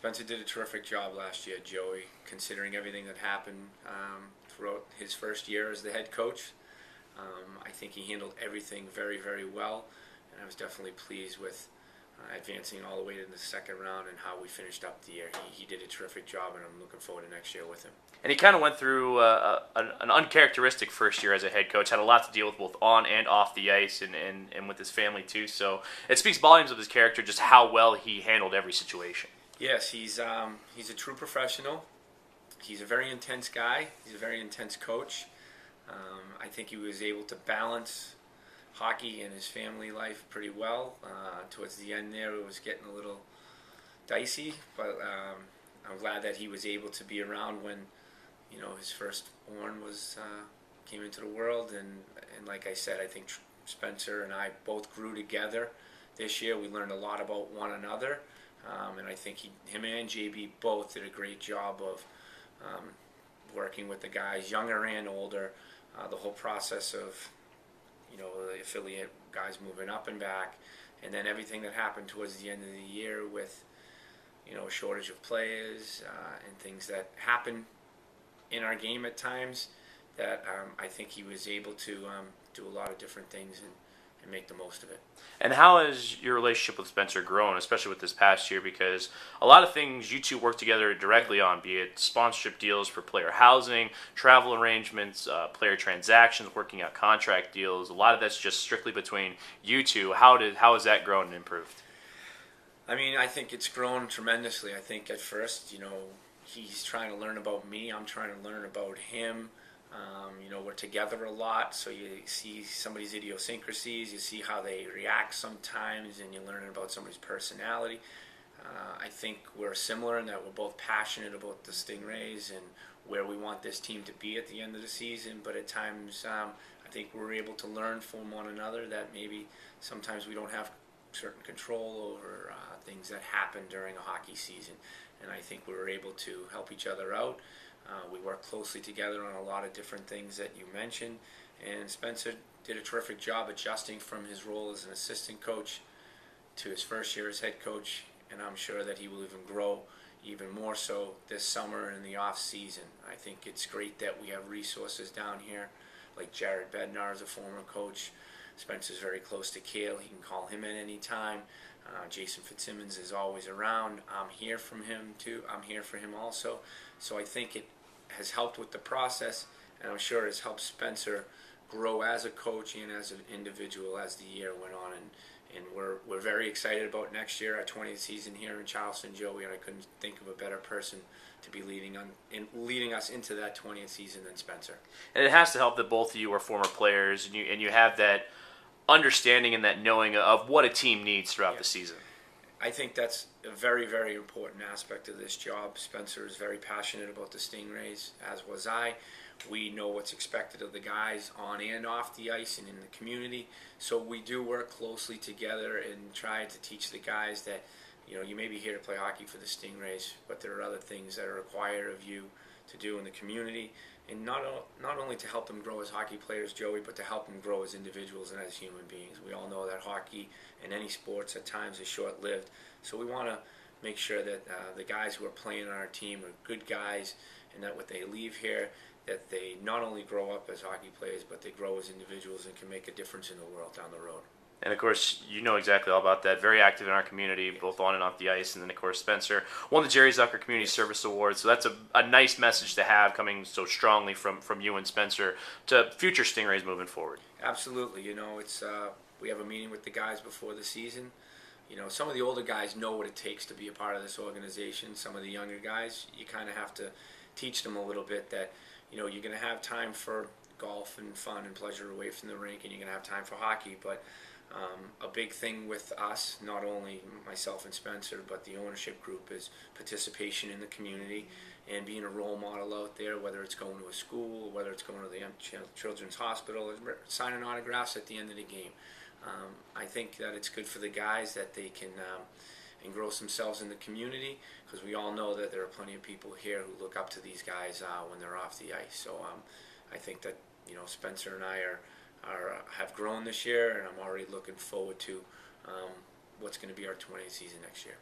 Spencer did a terrific job last year, Joey, considering everything that happened throughout his first year as the head coach. I think he handled everything very, very well, and I was definitely pleased with advancing all the way to the second round and how we finished up the year. He did a terrific job, and I'm looking forward to next year with him. And he kind of went through an uncharacteristic first year as a head coach, had a lot to deal with both on and off the ice and with his family too. So it speaks volumes of his character, just how well he handled every situation. Yes, he's a true professional. He's a very intense guy. He's a very intense coach. I think he was able to balance hockey and his family life pretty well. Towards the end there, it was getting a little dicey, but I'm glad that he was able to be around when his firstborn came into the world. And like I said, I think Spencer and I both grew together this year. We learned a lot about one another, and I think him and JB both did a great job of working with the guys, younger and older. The whole process of the affiliate guys moving up and back, and then everything that happened towards the end of the year with a shortage of players and things that happen in our game at times, that I think he was able to do a lot of different things and make the most of it. And how has your relationship with Spencer grown, especially with this past year? Because a lot of things you two work together directly on, be it sponsorship deals for player housing, travel arrangements, player transactions, working out contract deals. A lot of that's just strictly between you two. How has that grown and improved? I mean, I think it's grown tremendously. I think at first, he's trying to learn about me. I'm trying to learn about him. We're together a lot, so you see somebody's idiosyncrasies, you see how they react sometimes, and you're learning about somebody's personality. I think we're similar in that we're both passionate about the Stingrays and where we want this team to be at the end of the season, but at times I think we're able to learn from one another that maybe sometimes we don't have certain control over things that happen during a hockey season, and I think we were able to help each other out. We work closely together on a lot of different things that you mentioned, and Spencer did a terrific job adjusting from his role as an assistant coach to his first year as head coach, and I'm sure that he will even grow even more so this summer and in the off season. I think it's great that we have resources down here, like Jared Bednar is a former coach. Spencer's very close to Cale. He can call him in any time. Jason Fitzsimmons is always around. I'm here from him too. I'm here for him also. So I think it has helped with the process, and I'm sure it's helped Spencer grow as a coach and as an individual as the year went on. And we're very excited about next year, our 20th season here in Charleston, Joey. And I couldn't think of a better person to be leading us into that 20th season than Spencer. And it has to help that both of you are former players, and you have that understanding and that knowing of what a team needs throughout the season. I think that's a very, very important aspect of this job. Spencer is very passionate about the Stingrays, as was I. We know what's expected of the guys on and off the ice and in the community. So we do work closely together and try to teach the guys that, you may be here to play hockey for the Stingrays, but there are other things that are required of you to do in the community. And not only to help them grow as hockey players, Joey, but to help them grow as individuals and as human beings. We all know that hockey and any sports at times is short-lived. So we want to make sure that the guys who are playing on our team are good guys, and that when they leave here, that they not only grow up as hockey players, but they grow as individuals and can make a difference in the world down the road. And, of course, you know exactly all about that. Very active in our community, both on and off the ice. And then, of course, Spencer won the Jerry Zucker Community Service Award. So that's a nice message to have coming so strongly from you and Spencer to future Stingrays moving forward. Absolutely. It's we have a meeting with the guys before the season. Some of the older guys know what it takes to be a part of this organization. Some of the younger guys, you kind of have to teach them a little bit that, you're going to have time for golf and fun and pleasure away from the rink, and you're going to have time for hockey. But a big thing with us, not only myself and Spencer, but the ownership group, is participation in the community and being a role model out there, whether it's going to a school, whether it's going to the Children's Hospital, signing autographs at the end of the game. I think that it's good for the guys that they can engross themselves in the community, because we all know that there are plenty of people here who look up to these guys when they're off the ice. So I think that Spencer and I have grown this year, and I'm already looking forward to what's going to be our 20th season next year.